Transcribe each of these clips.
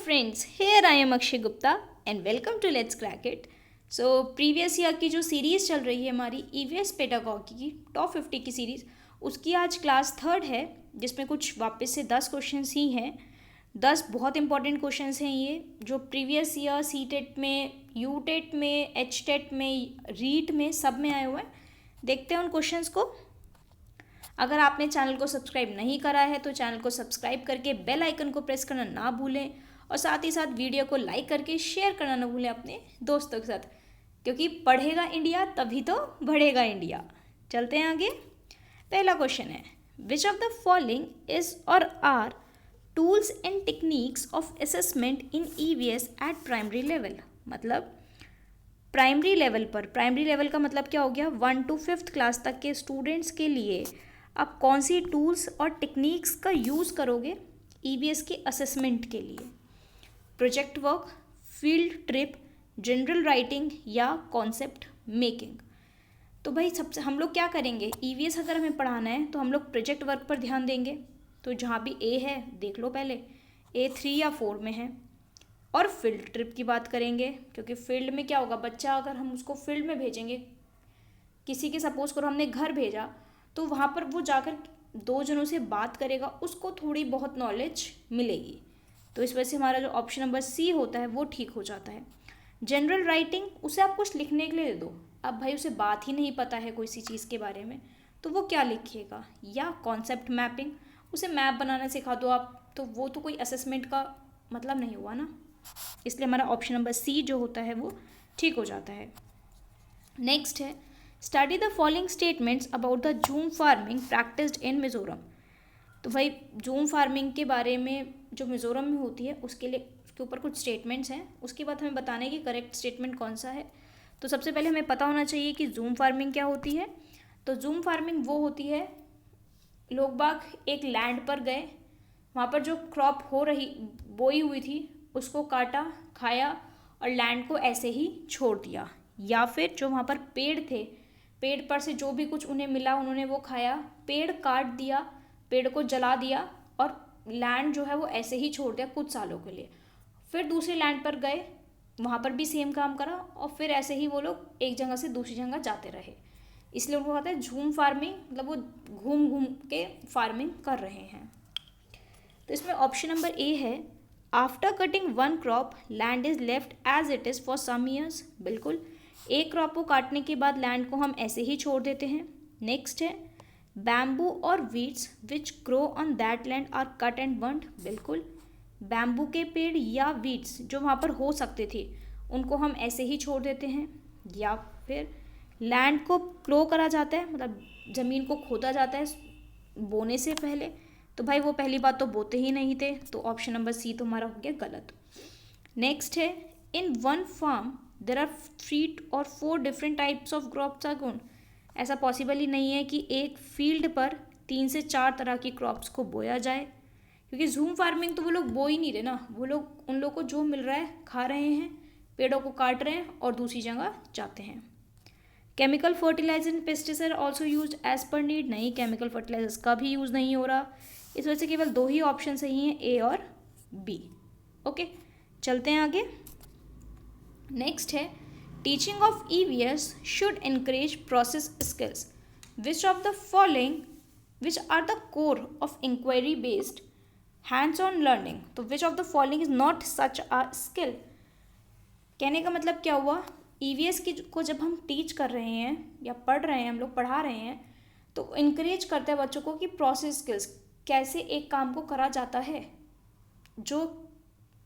friends, here I am Akshay Gupta and welcome to Let's Crack It. So previous year की जो series चल रही है हमारी ईवीएस पेडागॉजी की टॉप 50 की सीरीज़, उसकी आज क्लास थर्ड है जिसमें कुछ वापस से 10 क्वेश्चंस ही हैं। 10 बहुत इंपॉर्टेंट क्वेश्चंस हैं ये, जो प्रीवियस ईयर सी टेट में, यू टेट में, एच टेट में, रीट में, सब में आए हुए हैं। देखते हैं उन क्वेश्चंस को। अगर आपने चैनल को सब्सक्राइब नहीं करा है तो चैनल को सब्सक्राइब करके बेल आइकन को प्रेस करना ना भूलें और साथ ही साथ वीडियो को लाइक करके शेयर करना ना भूलें अपने दोस्तों के साथ, क्योंकि पढ़ेगा इंडिया तभी तो बढ़ेगा इंडिया। चलते हैं आगे। पहला क्वेश्चन है, which of the following is और are tools and techniques of assessment in EVS at primary level. मतलब प्राइमरी लेवल पर, प्राइमरी लेवल का मतलब क्या हो गया, 1 to 5th क्लास तक के स्टूडेंट्स के लिए आप कौन सी टूल्स और टेक्निक्स का यूज़ करोगे ईवीएस के असेसमेंट के लिए। Project work, field trip, general writing या कॉन्सेप्ट मेकिंग। तो भाई सबसे हम लोग क्या करेंगे, ईवीएस अगर हमें पढ़ाना है तो हम लोग प्रोजेक्ट वर्क पर ध्यान देंगे। तो जहाँ भी ए है देख लो, पहले ए 3 या 4 में है। और फील्ड ट्रिप की बात करेंगे, क्योंकि फील्ड में क्या होगा, बच्चा अगर हम उसको फील्ड में भेजेंगे, किसी के सपोज करो हमने घर भेजा, तो वहाँ पर वो जाकर 2 जनों से बात करेगा, उसको थोड़ी बहुत नॉलेज मिलेगी। तो इस वजह से हमारा जो ऑप्शन नंबर सी होता है वो ठीक हो जाता है। जनरल राइटिंग, उसे आप कुछ लिखने के लिए दे दो, अब भाई उसे बात ही नहीं पता है कोई सी चीज़ के बारे में, तो वो क्या लिखेगा। या कॉन्सेप्ट मैपिंग, उसे मैप बनाना सिखा दो आप, तो वो तो कोई असेसमेंट का मतलब नहीं हुआ ना, इसलिए हमारा ऑप्शन नंबर सी जो होता है वो ठीक हो जाता है। नेक्स्ट है, study the following statements about the zoom farming practised in Mizoram. तो भाई जूम फार्मिंग के बारे में जो मिज़ोरम में होती है उसके लिए, उसके ऊपर कुछ स्टेटमेंट्स हैं, उसके बाद हमें बताना है कि करेक्ट स्टेटमेंट कौन सा है। तो सबसे पहले हमें पता होना चाहिए कि जूम फार्मिंग क्या होती है। तो जूम फार्मिंग वो होती है, लोग बाग एक लैंड पर गए, वहाँ पर जो क्रॉप हो रही बोई हुई थी उसको काटा, खाया और लैंड को ऐसे ही छोड़ दिया। या फिर जो वहाँ पर पेड़ थे, पेड़ पर से जो भी कुछ उन्हें मिला उन्होंने वो खाया, पेड़ काट दिया, पेड़ को जला दिया और लैंड जो है वो ऐसे ही छोड़ दिया कुछ सालों के लिए। फिर दूसरे लैंड पर गए, वहाँ पर भी सेम काम करा और फिर ऐसे ही वो लोग एक जगह से दूसरी जगह जाते रहे, इसलिए उनको कहते हैं झूम फार्मिंग, मतलब वो घूम घूम के फार्मिंग कर रहे हैं। तो इसमें ऑप्शन नंबर ए है, after cutting one crop land is left as it is for some years. बिल्कुल, एक क्रॉप को काटने के बाद लैंड को हम ऐसे ही छोड़ देते हैं। नेक्स्ट है, बैम्बू और weeds which grow on that land are cut and burned. बिल्कुल, बैम्बू के पेड़ या वीड्स जो वहाँ पर हो सकते थे उनको हम ऐसे ही छोड़ देते हैं। या फिर लैंड को प्लो करा जाता है, मतलब ज़मीन को खोदा जाता है बोने से पहले, तो भाई वो पहली बात तो बोते ही नहीं थे, तो ऑप्शन नंबर सी तो हमारा हो गया गलत। नेक्स्ट है, in one farm there are 3 or 4 different types of crops are grown. ऐसा पॉसिबल ही नहीं है कि एक फील्ड पर 3 से 4 तरह की क्रॉप्स को बोया जाए, क्योंकि जूम फार्मिंग तो वो लोग बो ही नहीं रहे ना, वो लोग उन लोग को जो मिल रहा है खा रहे हैं, पेड़ों को काट रहे हैं और दूसरी जगह जाते हैं। Chemical fertilizer and pesticide also used as per need. नहीं, केमिकल फर्टिलाइजर्स का भी यूज़ नहीं हो रहा, इस वजह से केवल 2 ही ऑप्शन सही हैं, ए और बी। ओके, चलते हैं आगे। नेक्स्ट है, teaching of EVS should encourage process skills. Which of the following which are the core of inquiry based hands on learning. तो which of the following is not such a skill. कहने का मतलब क्या हुआ, EVS की को जब हम टीच कर रहे हैं या पढ़ रहे हैं, हम लोग पढ़ा रहे हैं, तो इंकरेज करते हैं बच्चों को कि प्रोसेस स्किल्स, कैसे एक काम को करा जाता है। जो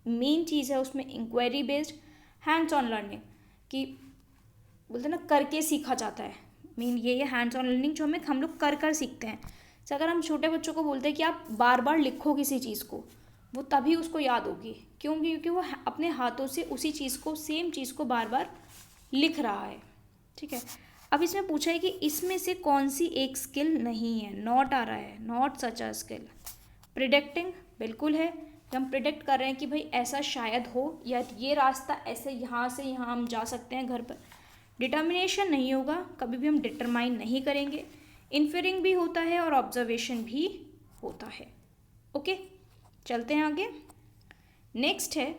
मेन चीज़ है उसमें inquiry based hands on learning, कि बोलते हैं ना करके सीखा जाता है, मेन ये है हैंड्स ऑन लर्निंग, जो हम लोग कर कर सीखते हैं। तो अगर हम छोटे बच्चों को बोलते हैं कि आप बार बार लिखो किसी चीज़ को, वो तभी उसको याद होगी, क्योंकि वो अपने हाथों से उसी चीज़ को, सेम चीज़ को बार बार लिख रहा है। ठीक है, अब इसमें पूछा है कि इसमें से कौन सी एक स्किल नहीं है, नॉट आ रहा है, not such a skill. Predicting बिल्कुल है, हम प्रिडिक्ट कर रहे हैं कि भाई ऐसा शायद हो, या ये रास्ता ऐसे यहाँ से यहाँ हम जा सकते हैं घर पर। डिटर्मिनेशन नहीं होगा, कभी भी हम डिटरमाइन नहीं करेंगे। इन्फेरिंग भी होता है और ऑब्जर्वेशन भी होता है। ओके, चलते हैं आगे। नेक्स्ट है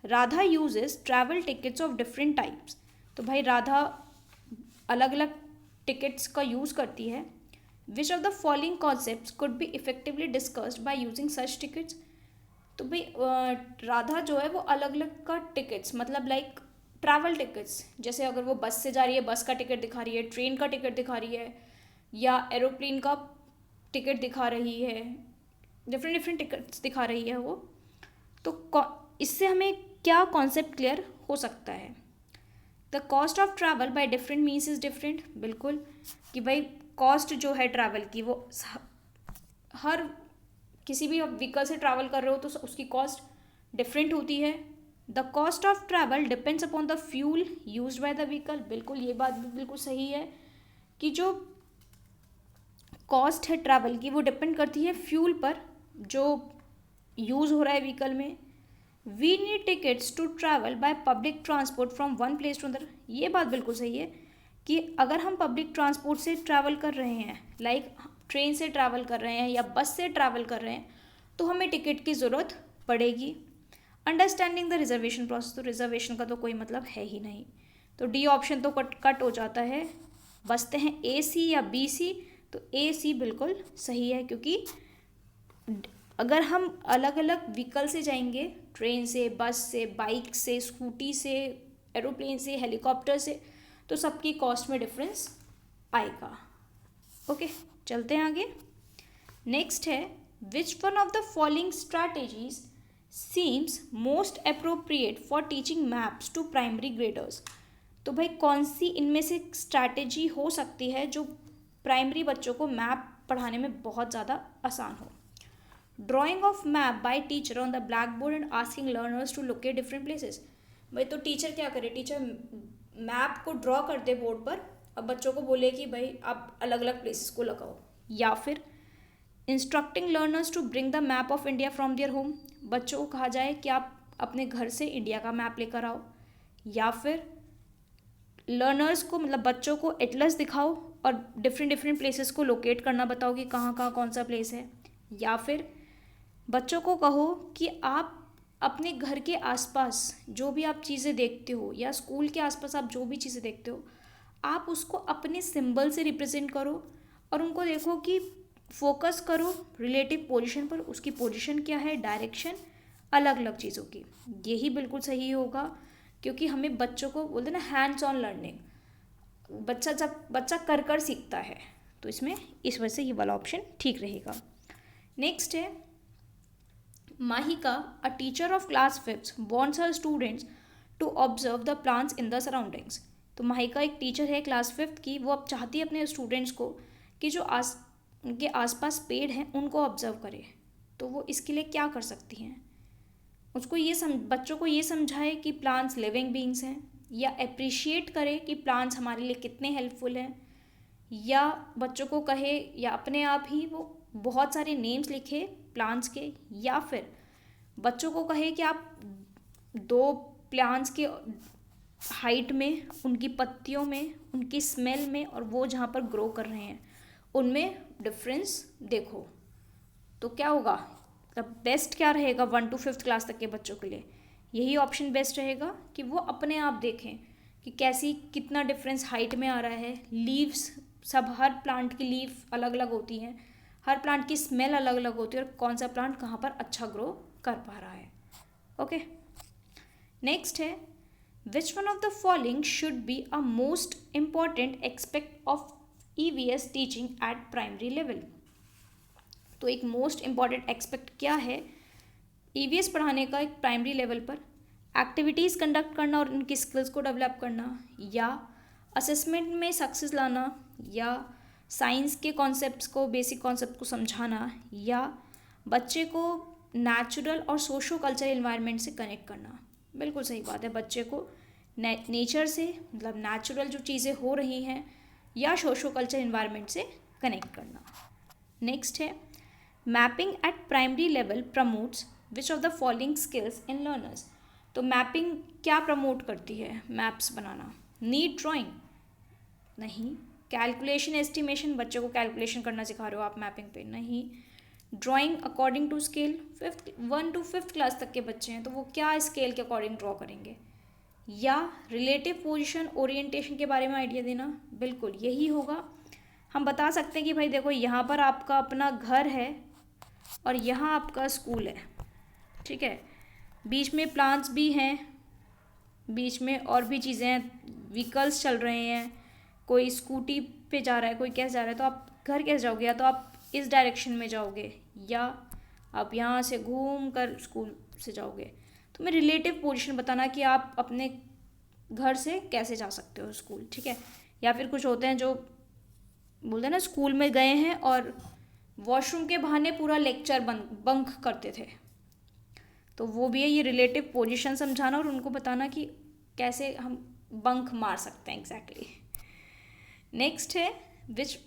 Radha uses travel tickets of different types. तो भाई राधा अलग अलग टिकट्स का यूज़ करती है। Which of the following concepts could be effectively discussed by using such tickets. तो भाई राधा जो है वो अलग अलग का टिकट्स मतलब लाइक ट्रैवल टिकट्स, जैसे अगर वो बस से जा रही है बस का टिकट दिखा रही है, ट्रेन का टिकट दिखा रही है, या एरोप्लेन का टिकट दिखा रही है, डिफरेंट डिफरेंट टिकट्स दिखा रही है वो। तो इससे हमें क्या कॉन्सेप्ट क्लियर हो सकता है। The cost of travel by different means is different. बिल्कुल कि भाई कॉस्ट जो है ट्रैवल की वो हर किसी भी व्हीकल से ट्रैवल कर रहे हो तो उसकी कॉस्ट डिफरेंट होती है। The cost of travel depends upon the fuel used by the vehicle. बिल्कुल ये बात भी बिल्कुल सही है कि जो कॉस्ट है ट्रैवल की वो डिपेंड करती है फ्यूल पर जो यूज़ हो रहा है व्हीकल में। We need tickets to travel by public transport from one place to other. ये बात बिल्कुल सही है कि अगर हम पब्लिक ट्रांसपोर्ट से ट्रैवल कर रहे हैं, लाइक ट्रेन से ट्रैवल कर रहे हैं या बस से ट्रैवल कर रहे हैं, तो हमें टिकट की ज़रूरत पड़ेगी। अंडरस्टैंडिंग द रिजर्वेशन प्रोसेस, तो रिजर्वेशन का तो कोई मतलब है ही नहीं, तो डी ऑप्शन तो कट हो जाता है। बचते हैं ए सी या बी सी। तो ए सी बिल्कुल सही है, क्योंकि अगर हम अलग अलग व्हीकल से जाएंगे, ट्रेन से, बस से, बाइक से, स्कूटी से, एरोप्लेन से, हेलीकॉप्टर से, तो सबकी कॉस्ट में डिफरेंस आएगा। ओके, चलते हैं आगे। नेक्स्ट है which one of the following strategies seems most appropriate for teaching maps to primary graders. तो भाई कौन सी इनमें से स्ट्रैटेजी हो सकती है जो प्राइमरी बच्चों को मैप पढ़ाने में बहुत ज़्यादा आसान हो। Drawing of map by teacher on the black board and asking learners to locate different places. भाई तो टीचर क्या करे, टीचर मैप को ड्रॉ कर दे बोर्ड पर और बच्चों को बोले कि भाई आप अलग अलग प्लेसेस को लगाओ। या फिर instructing learners to bring the map of India from their home, बच्चों को कहा जाए कि आप अपने घर से इंडिया का मैप लेकर आओ। या फिर लर्नर्स को मतलब बच्चों को एटलस दिखाओ और डिफरेंट डिफरेंट प्लेसेस को लोकेट करना बताओ कि कहाँ कहाँ कौन सा प्लेस है। या फिर बच्चों को कहो कि आप अपने घर के आसपास जो भी आप चीज़ें देखते हो या स्कूल के आसपास आप जो भी चीज़ें देखते हो, आप उसको अपने सिंबल से रिप्रेजेंट करो और उनको देखो कि फोकस करो रिलेटिव पोजीशन पर, उसकी पोजीशन क्या है, डायरेक्शन अलग अलग चीज़ों की। यही बिल्कुल सही होगा, क्योंकि हमें बच्चों को बोलते हैं ना हैंड्स ऑन लर्निंग, बच्चा कर कर सीखता है, तो इसमें इस वजह से ये वाला ऑप्शन ठीक रहेगा। नेक्स्ट है Mahika, a teacher of class 5th, wants her students to observe the plants in the surroundings. तो माहिका एक टीचर है क्लास 5th की, वो अब चाहती है अपने स्टूडेंट्स को कि जो उनके आसपास पेड़ हैं उनको ऑब्जर्व करे। तो वो इसके लिए क्या कर सकती हैं, उसको बच्चों को ये समझाए कि प्लांट्स लिविंग बींग्स हैं, या अप्रिशिएट करे कि प्लांट्स हमारे लिए कितने हेल्पफुल हैं, या बच्चों को कहे या अपने आप ही वो बहुत सारे नेम्स लिखे प्लांट्स के, या फिर बच्चों को कहे कि आप 2 प्लांट्स के हाइट में, उनकी पत्तियों में, उनकी स्मेल में और वो जहाँ पर ग्रो कर रहे हैं उनमें डिफरेंस देखो। तो क्या होगा, तब बेस्ट क्या रहेगा 1 to 5th क्लास तक के बच्चों के लिए यही ऑप्शन बेस्ट रहेगा कि वो अपने आप देखें कि कितना डिफरेंस हाइट में आ रहा है। लीव्स सब, हर प्लांट की लीफ अलग अलग होती हैं, हर प्लांट की स्मेल अलग अलग होती है और कौन सा प्लांट कहाँ पर अच्छा ग्रो कर पा रहा है। ओके, नेक्स्ट है which one of the following should be a most important aspect of EVS teaching eight primary level. तो एक मोस्ट इम्पॉर्टेंट एस्पेक्ट क्या है EVS पढ़ाने का एक प्राइमरी लेवल पर, एक्टिविटीज़ कंडक्ट करना और उनकी स्किल्स को डेवलप करना, या असेसमेंट में सक्सेस लाना, या साइंस के कॉन्सेप्ट्स को, बेसिक कॉन्सेप्ट को समझाना, या बच्चे को नेचुरल और सोशो कल्चरल इन्वायरमेंट से कनेक्ट करना। बिल्कुल सही बात है, बच्चे को नेचर से मतलब नेचुरल जो चीज़ें हो रही हैं या सोशो कल्चरल इन्वायरमेंट से कनेक्ट करना। नेक्स्ट है mapping eight primary level promotes which of the following skills in learners. तो मैपिंग क्या प्रमोट करती है, मैप्स बनाना। नीड ड्राइंग नहीं, कैलकुलेशन एस्टिमेशन, बच्चों को कैलकुलेशन करना सिखा रहे हो आप मैपिंग पे नहीं। Drawing according to scale, 1 to 5th class तक के बच्चे हैं तो वो क्या स्केल के अकॉर्डिंग ड्रॉ करेंगे। या रिलेटिव पोजीशन ओरिएंटेशन के बारे में आइडिया देना, बिल्कुल यही होगा। हम बता सकते हैं कि भाई देखो यहाँ पर आपका अपना घर है और यहाँ आपका स्कूल है, ठीक है, बीच में प्लांट्स भी हैं, बीच में और भी चीज़ें हैं, व्हीकल्स चल रहे हैं, कोई स्कूटी पे जा रहा है, कोई कैसे जा रहा है, तो आप घर कैसे जाओगे, या तो आप इस डायरेक्शन में जाओगे या आप यहाँ से घूम कर स्कूल से जाओगे। तो मैं रिलेटिव पोजीशन बताना कि आप अपने घर से कैसे जा सकते हो स्कूल, ठीक है। या फिर कुछ होते हैं जो बोलते हैं ना स्कूल में गए हैं और वॉशरूम के बहाने पूरा लेक्चर बंक करते थे, तो वो भी है ये रिलेटिव पोजीशन समझाना और उनको बताना कि कैसे हम बंक मार सकते हैं एग्जैक्टली। नेक्स्ट है which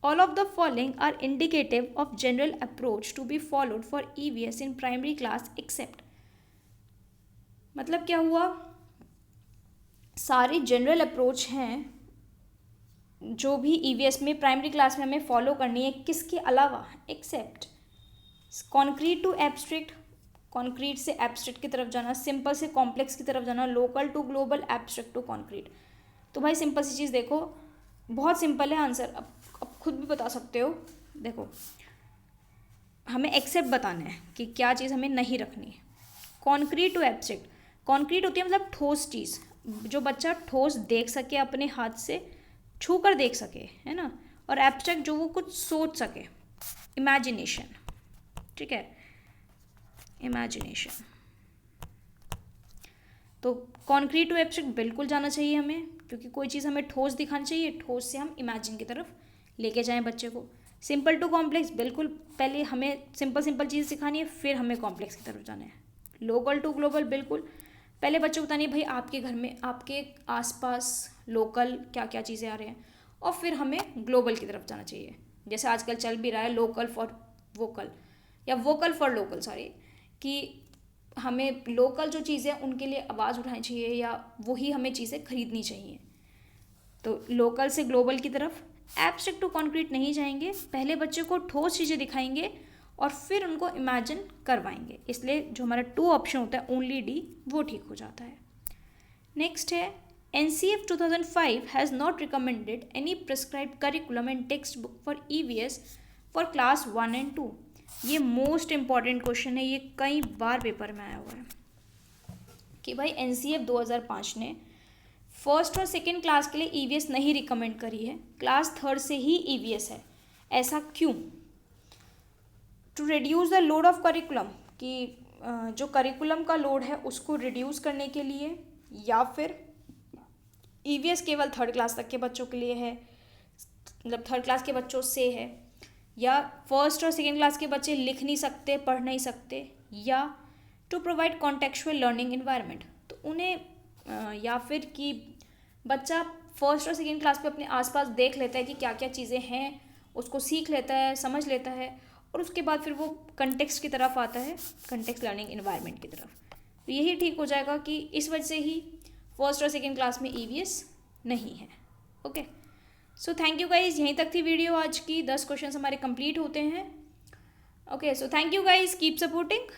all of the following are indicative of general approach to be followed for EVS in primary class except. मतलब क्या हुआ, सारे जनरल अप्रोच हैं जो भी ईवीएस में प्राइमरी क्लास में हमें फॉलो करनी है, किसके अलावा, except concrete to abstract, concrete से एब्स्ट्रैक्ट की तरफ जाना, सिंपल से कॉम्प्लेक्स की तरफ जाना, local to global, abstract to concrete. तो भाई सिंपल सी चीज़ देखो, बहुत सिंपल है आंसर, अब खुद भी बता सकते हो। देखो हमें एक्सेप्ट बताना है कि क्या चीज़ हमें नहीं रखनी है। कॉन्क्रीट टू एब्स्ट्रैक्ट, कॉन्क्रीट होती है मतलब ठोस चीज़, जो बच्चा ठोस देख सके, अपने हाथ से छू कर देख सके, है ना। और एब्स्ट्रैक्ट जो वो कुछ सोच सके, इमेजिनेशन, ठीक है, इमेजिनेशन। तो कॉन्क्रीट टू एब्स्ट्रैक्ट बिल्कुल जाना चाहिए हमें, क्योंकि कोई चीज़ हमें ठोस दिखानी चाहिए, ठोस से हम इमेजिन की तरफ लेके जाएं बच्चे को। सिंपल टू कॉम्प्लेक्स, बिल्कुल पहले हमें सिंपल चीज़ सिखानी है, फिर हमें कॉम्प्लेक्स की तरफ जाना है। लोकल टू ग्लोबल, बिल्कुल पहले बच्चे को बतानी है भाई आपके घर में, आपके आसपास लोकल क्या क्या चीज़ें आ रही हैं, और फिर हमें ग्लोबल की तरफ जाना चाहिए। जैसे आजकल चल भी रहा है लोकल फॉर वोकल या वोकल फॉर लोकल, सॉरी, कि हमें लोकल जो चीज़ें उनके लिए आवाज़ उठानी चाहिए या वही हमें चीज़ें खरीदनी चाहिए। तो लोकल से ग्लोबल की तरफ। एब्स्ट्रैक्ट टू कॉन्क्रीट नहीं जाएंगे, पहले बच्चे को ठोस चीज़ें दिखाएंगे और फिर उनको इमेजिन करवाएंगे, इसलिए जो हमारा 2 ऑप्शन होता है ओनली डी, वो ठीक हो जाता है। नेक्स्ट है NCF 2005 has not recommended any prescribed curriculum and text book for EVS for class 1 and 2। ये मोस्ट इम्पॉर्टेंट क्वेश्चन है, ये कई बार पेपर में आया हुआ है कि भाई NCF 2005 ने फर्स्ट और सेकेंड क्लास के लिए EVS नहीं रिकमेंड करी है, क्लास 3rd से ही EVS है, ऐसा क्यों। To reduce the load of curriculum, कि जो करिकुलम का लोड है उसको रिड्यूस करने के लिए, या फिर EVS केवल 3rd क्लास तक के बच्चों के लिए है, मतलब 3rd क्लास के बच्चों से है, या फर्स्ट और सेकेंड क्लास के बच्चे लिख नहीं सकते, पढ़ नहीं सकते, या to provide contextual learning environment, तो उन्हें या फिर कि बच्चा फर्स्ट और सेकेंड क्लास पे अपने आसपास देख लेता है कि क्या क्या चीज़ें हैं, उसको सीख लेता है, समझ लेता है, और उसके बाद फिर वो कंटेक्स्ट की तरफ आता है, कंटेक्स्ट लर्निंग इन्वायरमेंट की तरफ। तो यही ठीक हो जाएगा कि इस वजह से ही फर्स्ट और सेकेंड क्लास में EVS नहीं है। Okay, so thank you guys, यहीं तक थी वीडियो आज की। 10 क्वेश्चन हमारे कंप्लीट होते हैं। Okay, so thank you guys, keep supporting.